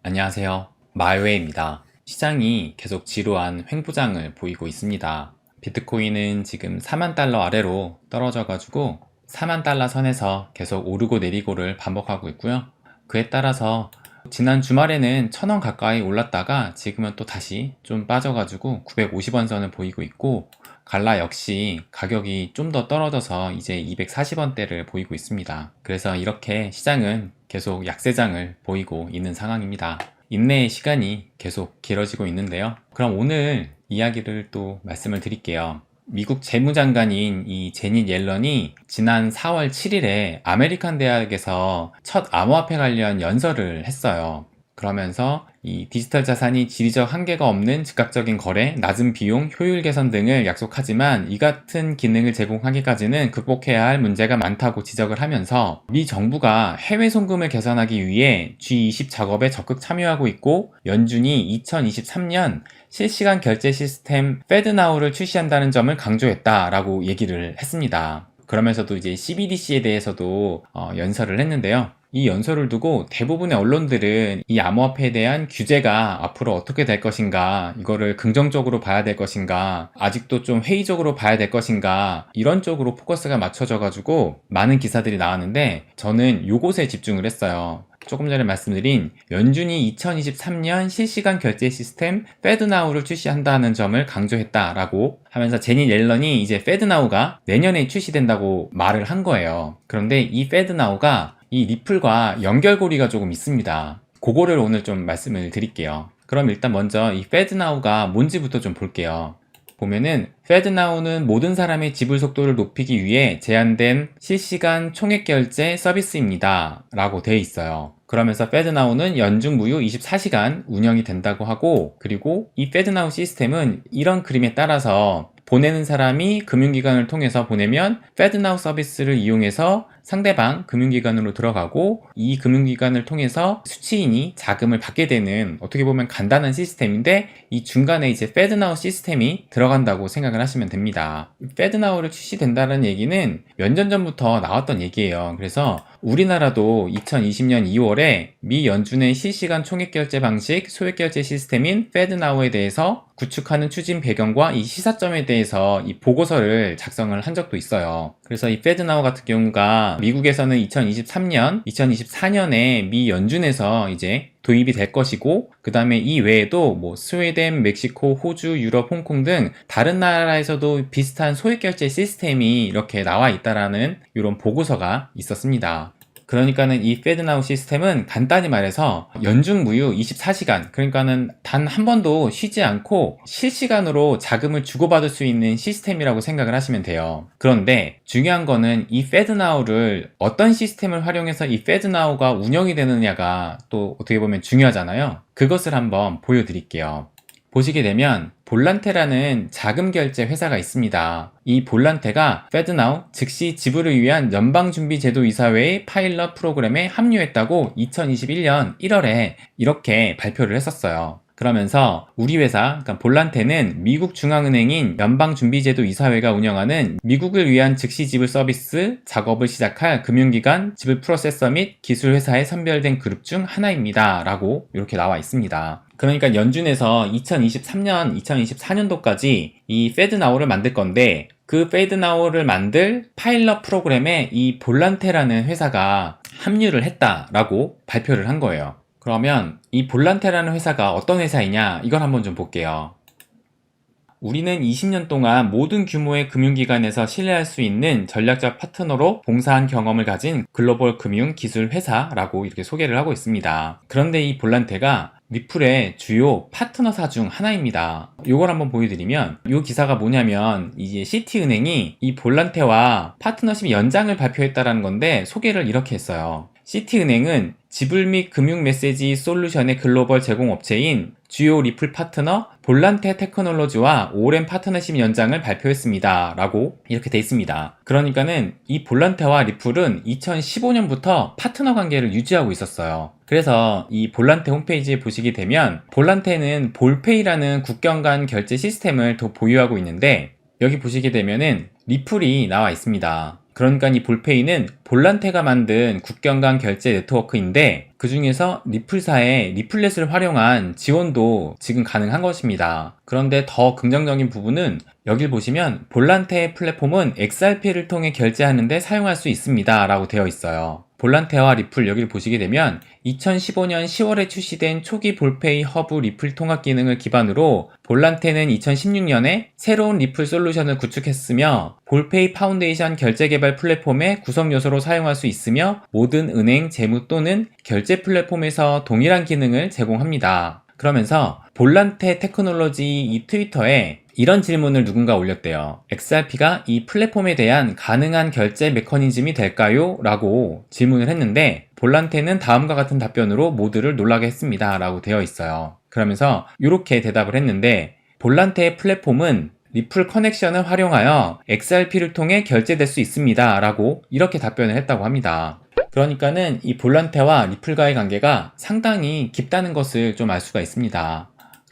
안녕하세요. 마이웨이입니다. 시장이 계속 지루한 횡보장을 보이고 있습니다. 비트코인은 지금 4만 달러 아래로 떨어져 가지고 4만 달러 선에서 계속 오르고 내리고를 반복하고 있고요. 그에 따라서 지난 주말에는 1000원 가까이 올랐다가 지금은 또 다시 좀 빠져가지고 950원 선을 보이고 있고, 갈라 역시 가격이 좀 더 떨어져서 이제 240원대를 보이고 있습니다. 그래서 이렇게 시장은 계속 약세장을 보이고 있는 상황입니다. 인내의 시간이 계속 길어지고 있는데요. 그럼 오늘 이야기를 또 말씀을 드릴게요. 미국 재무장관인 이 제닛 옐런이 지난 4월 7일에 아메리칸 대학에서 첫 암호화폐 관련 연설을 했어요. 그러면서 이 디지털 자산이 지리적 한계가 없는 즉각적인 거래, 낮은 비용, 효율 개선 등을 약속하지만 이 같은 기능을 제공하기까지는 극복해야 할 문제가 많다고 지적을 하면서 미 정부가 해외 송금을 개선하기 위해 G20 작업에 적극 참여하고 있고, 연준이 2023년 실시간 결제 시스템 FedNow를 출시한다는 점을 강조했다라고 얘기를 했습니다. 그러면서도 이제 CBDC에 대해서도 연설을 했는데요. 이 연설을 두고 대부분의 언론들은 이 암호화폐에 대한 규제가 앞으로 어떻게 될 것인가, 이거를 긍정적으로 봐야 될 것인가, 아직도 좀 회의적으로 봐야 될 것인가, 이런 쪽으로 포커스가 맞춰져 가지고 많은 기사들이 나왔는데, 저는 요것에 집중을 했어요. 조금 전에 말씀드린 연준이 2023년 실시간 결제 시스템 FedNow를 출시한다는 점을 강조했다라고 하면서 제닛 옐런이 이제 FedNow가 내년에 출시된다고 말을 한 거예요. 그런데 이 FedNow가 이 리플과 연결고리가 조금 있습니다. 그거를 오늘 좀 말씀을 드릴게요. 그럼 일단 먼저 이 FedNow가 뭔지부터 좀 볼게요. 보면은 FedNow는 모든 사람의 지불 속도를 높이기 위해 제한된 실시간 총액 결제 서비스입니다 라고 되어 있어요. 그러면서 FedNow는 연중 무휴 24시간 운영이 된다고 하고, 그리고 이 FedNow 시스템은 이런 그림에 따라서 보내는 사람이 금융기관을 통해서 보내면 FedNow 서비스를 이용해서 상대방 금융기관으로 들어가고, 이 금융기관을 통해서 수취인이 자금을 받게 되는, 어떻게 보면 간단한 시스템인데, 이 중간에 이제 FedNow 시스템이 들어간다고 생각을 하시면 됩니다. FedNow를 출시된다는 얘기는 몇 년 전부터 나왔던 얘기예요. 그래서 우리나라도 2020년 2월에 미 연준의 실시간 총액결제 방식 소액결제 시스템인 FedNow에 대해서 구축하는 추진 배경과 이 시사점에 대해서 이 보고서를 작성을 한 적도 있어요. 그래서 이 FedNow 같은 경우가 미국에서는 2023년, 2024년에 미 연준에서 이제 도입이 될 것이고, 그 다음에 이 외에도 뭐 스웨덴, 멕시코, 호주, 유럽, 홍콩 등 다른 나라에서도 비슷한 소액결제 시스템이 이렇게 나와 있다라는 이런 보고서가 있었습니다. 그러니까는 이 FedNow 시스템은 간단히 말해서 연중 무휴 24시간, 그러니까는 단 한 번도 쉬지 않고 실시간으로 자금을 주고받을 수 있는 시스템이라고 생각을 하시면 돼요. 그런데 중요한 거는 이 FedNow를 어떤 시스템을 활용해서 이 FedNow가 운영이 되느냐가 또 어떻게 보면 중요하잖아요. 그것을 한번 보여드릴게요. 보시게 되면 볼란테라는 자금 결제 회사가 있습니다. 이 볼란테가 FedNow, 즉시 지불을 위한 연방준비제도이사회의 파일럿 프로그램에 합류했다고 2021년 1월에 이렇게 발표를 했었어요. 그러면서 우리 회사, 그러니까 볼란테는 미국 중앙은행인 연방준비제도이사회가 운영하는 미국을 위한 즉시 지불 서비스 작업을 시작할 금융기관, 지불 프로세서 및 기술회사에 선별된 그룹 중 하나입니다 라고 이렇게 나와 있습니다. 그러니까 연준에서 2023년, 2024년도까지 이 FedNow를 만들 건데, 그 FedNow를 만들 파일럿 프로그램에 이 볼란테라는 회사가 합류를 했다라고 발표를 한 거예요. 그러면 이 볼란테라는 회사가 어떤 회사이냐, 이걸 한번 좀 볼게요. 우리는 20년 동안 모든 규모의 금융기관에서 신뢰할 수 있는 전략적 파트너로 봉사한 경험을 가진 글로벌 금융 기술 회사라고 이렇게 소개를 하고 있습니다. 그런데 이 볼란테가 리플의 주요 파트너사 중 하나입니다. 이걸 한번 보여드리면, 이 기사가 뭐냐면 이제 시티은행이 이 볼란테와 파트너십 연장을 발표했다라는 건데, 소개를 이렇게 했어요. 시티은행은 지불 및 금융 메시지 솔루션의 글로벌 제공업체인 주요 리플 파트너 볼란테 테크놀로지와 오랜 파트너십 연장을 발표했습니다 라고 이렇게 돼 있습니다. 그러니까는 이 볼란테와 리플은 2015년부터 파트너 관계를 유지하고 있었어요. 그래서 이 볼란테 홈페이지에 보시게 되면 볼란테는 볼페이라는 국경 간 결제 시스템을 더 보유하고 있는데, 여기 보시게 되면은 리플이 나와 있습니다. 그러니까 이 볼페이는 볼란테가 만든 국경 간 결제 네트워크인데 그 중에서 리플사의 리플렛을 활용한 지원도 지금 가능한 것입니다. 그런데 더 긍정적인 부분은 여길 보시면 볼란테 플랫폼은 XRP를 통해 결제하는데 사용할 수 있습니다 라고 되어 있어요. 볼란테와 리플 여기를 보시게 되면 2015년 10월에 출시된 초기 볼페이 허브 리플 통합 기능을 기반으로 볼란테는 2016년에 새로운 리플 솔루션을 구축했으며 볼페이 파운데이션 결제 개발 플랫폼의 구성 요소로 사용할 수 있으며 모든 은행, 재무 또는 결제 플랫폼에서 동일한 기능을 제공합니다. 그러면서 볼란테 테크놀로지 이 트위터에 이런 질문을 누군가 올렸대요. XRP가 이 플랫폼에 대한 가능한 결제 메커니즘이 될까요? 라고 질문을 했는데 볼란테는 다음과 같은 답변으로 모두를 놀라게 했습니다 라고 되어 있어요. 그러면서 이렇게 대답을 했는데 볼란테의 플랫폼은 리플 커넥션을 활용하여 XRP를 통해 결제될 수 있습니다 라고 이렇게 답변을 했다고 합니다. 그러니까는 이 볼란테와 리플과의 관계가 상당히 깊다는 것을 좀 알 수가 있습니다.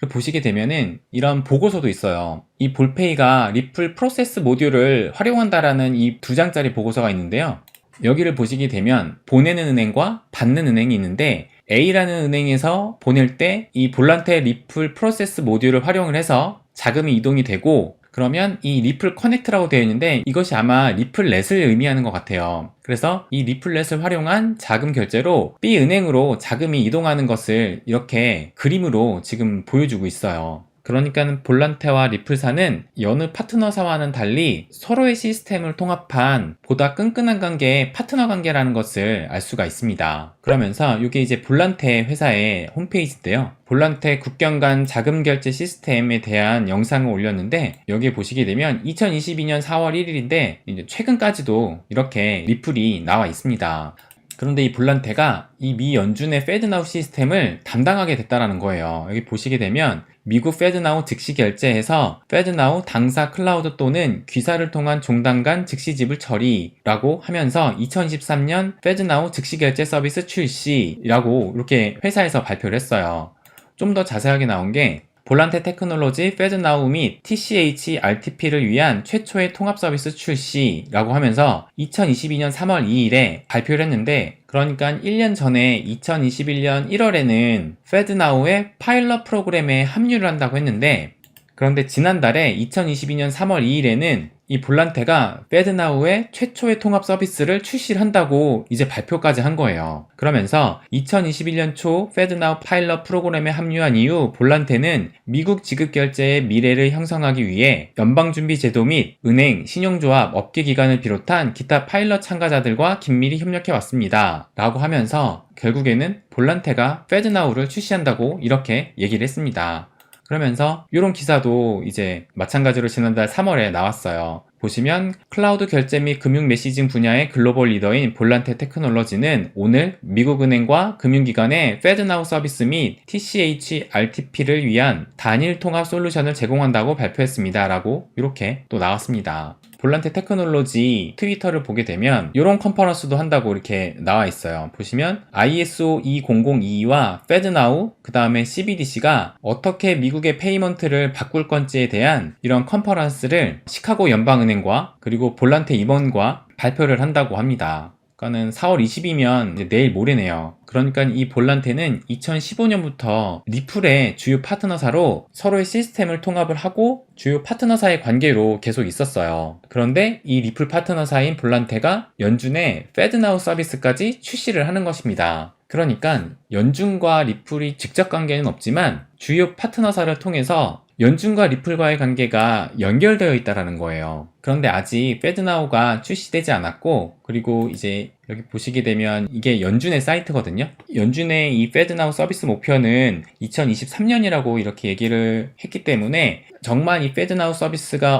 보시게 되면은 이런 보고서도 있어요. 이 볼페이가 리플 프로세스 모듈을 활용한다라는 이 2장짜리 보고서가 있는데요. 여기를 보시게 되면 보내는 은행과 받는 은행이 있는데 A라는 은행에서 보낼 때 이 볼란테 리플 프로세스 모듈을 활용을 해서 자금이 이동이 되고 그러면 이 리플 커넥트라고 되어 있는데 이것이 아마 리플렛을 의미하는 것 같아요. 그래서 이 리플렛을 활용한 자금 결제로 B 은행으로 자금이 이동하는 것을 이렇게 그림으로 지금 보여주고 있어요. 그러니까 볼란테와 리플사는 여느 파트너사와는 달리 서로의 시스템을 통합한 보다 끈끈한 관계의 파트너 관계라는 것을 알 수가 있습니다. 그러면서 이게 이제 볼란테 회사의 홈페이지인데요. 볼란테 국경 간 자금 결제 시스템에 대한 영상을 올렸는데 여기에 보시게 되면 2022년 4월 1일인데 이제 최근까지도 이렇게 리플이 나와 있습니다. 그런데 이 볼란테가 이 미 연준의 페드나우 시스템을 담당하게 됐다는 거예요. 여기 보시게 되면 미국 페드나우 즉시 결제에서 페드나우 당사 클라우드 또는 귀사를 통한 종단 간 즉시 지불 처리라고 하면서 2023년 페드나우 즉시 결제 서비스 출시라고 이렇게 회사에서 발표를 했어요. 좀 더 자세하게 나온 게 볼란테 테크놀로지 페드나우 및 TCH RTP를 위한 최초의 통합 서비스 출시라고 하면서 2022년 3월 2일에 발표를 했는데 그러니까 1년 전에 2021년 1월에는 페드나우의 파일럿 프로그램에 합류를 한다고 했는데 그런데 지난달에 2022년 3월 2일에는 이 볼란테가 페드나우의 최초의 통합 서비스를 출시를 한다고 이제 발표까지 한 거예요. 그러면서 2021년 초 페드나우 파일럿 프로그램에 합류한 이후 볼란테는 미국 지급결제의 미래를 형성하기 위해 연방준비제도 및 은행, 신용조합, 업계기관을 비롯한 기타 파일럿 참가자들과 긴밀히 협력해 왔습니다. 라고 하면서 결국에는 볼란테가 페드나우를 출시한다고 이렇게 얘기를 했습니다. 그러면서 이런 기사도 이제 마찬가지로 지난달 3월에 나왔어요. 보시면 클라우드 결제 및 금융 메시징 분야의 글로벌 리더인 볼란테 테크놀로지는 오늘 미국은행과 금융기관에 페드나우 서비스 및 TCH RTP를 위한 단일 통합 솔루션을 제공한다고 발표했습니다. 라고 이렇게 또 나왔습니다. 볼란테 테크놀로지 트위터를 보게 되면 이런 컨퍼런스도 한다고 이렇게 나와 있어요. 보시면 ISO 20022와 페드나우 그 다음에 CBDC가 어떻게 미국의 페이먼트를 바꿀 건지에 대한 이런 컨퍼런스를 시카고 연방은행과 그리고 볼란테 임원과 발표를 한다고 합니다. 그러니까는 4월 20이면 이제 내일 모레네요. 그러니까 이 볼란테는 2015년부터 리플의 주요 파트너사로 서로의 시스템을 통합을 하고 주요 파트너사의 관계로 계속 있었어요. 그런데 이 리플 파트너사인 볼란테가 연준의 페드나우 서비스까지 출시를 하는 것입니다. 그러니까 연준과 리플이 직접 관계는 없지만 주요 파트너사를 통해서 연준과 리플과의 관계가 연결되어 있다는 거예요. 그런데 아직 페드나우가 출시되지 않았고 그리고 이제 여기 보시게 되면 이게 연준의 사이트거든요. 연준의 이 페드나우 서비스 목표는 2023년이라고 이렇게 얘기를 했기 때문에 정말 이 페드나우 서비스가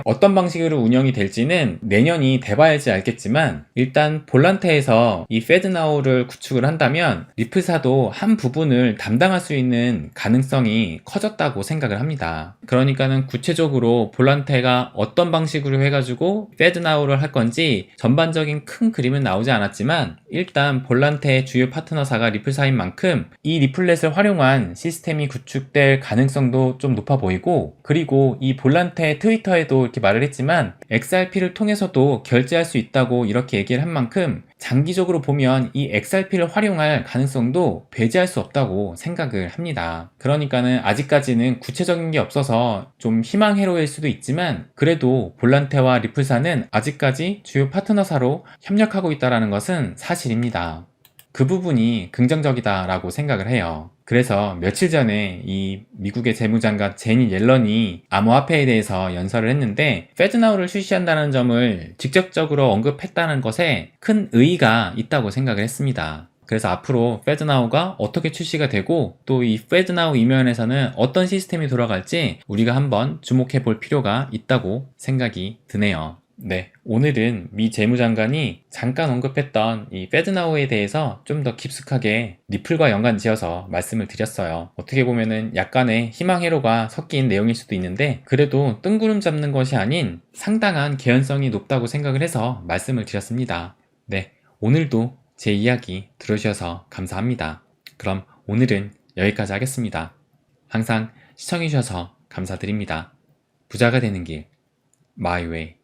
어떤 방식으로 운영이 될지는 내년이 돼봐야지 알겠지만 일단 볼란테에서 이 페드나우를 구축을 한다면 리플사도 한 부분을 담당할 수 있는 가능성이 커졌다고 생각을 합니다. 그러니까는 구체적으로 볼란테가 어떤 방식으로 방식으로 해가지고 FedNow를 할 건지 전반적인 큰 그림은 나오지 않았지만 일단 볼란테의 주요 파트너사가 리플사인 만큼 이 리플렛을 활용한 시스템이 구축될 가능성도 좀 높아 보이고, 그리고 이 볼란테 트위터에도 이렇게 말을 했지만 XRP를 통해서도 결제할 수 있다고 이렇게 얘기를 한 만큼 장기적으로 보면 이 XRP를 활용할 가능성도 배제할 수 없다고 생각을 합니다. 그러니까는 아직까지는 구체적인 게 없어서 좀 희망회로일 수도 있지만 그래도 볼란테와 리플사는 아직까지 주요 파트너사로 협력하고 있다는 것은 사실입니다. 그 부분이 긍정적이다라고 생각을 해요. 그래서 며칠 전에 이 미국의 재무장관 제니 옐런이 암호화폐에 대해서 연설을 했는데 페드나우를 출시한다는 점을 직접적으로 언급했다는 것에 큰 의의가 있다고 생각을 했습니다. 그래서 앞으로 페드나우가 어떻게 출시가 되고 또 이 페드나우 이면에서는 어떤 시스템이 돌아갈지 우리가 한번 주목해 볼 필요가 있다고 생각이 드네요. 네, 오늘은 미 재무장관이 잠깐 언급했던 이 페드나우에 대해서 좀 더 깊숙하게 리플과 연관지어서 말씀을 드렸어요. 어떻게 보면은 약간의 희망회로가 섞인 내용일 수도 있는데 그래도 뜬구름 잡는 것이 아닌 상당한 개연성이 높다고 생각을 해서 말씀을 드렸습니다. 네, 오늘도 제 이야기 들어주셔서 감사합니다. 그럼 오늘은 여기까지 하겠습니다. 항상 시청해주셔서 감사드립니다. 부자가 되는 길, 마이웨이.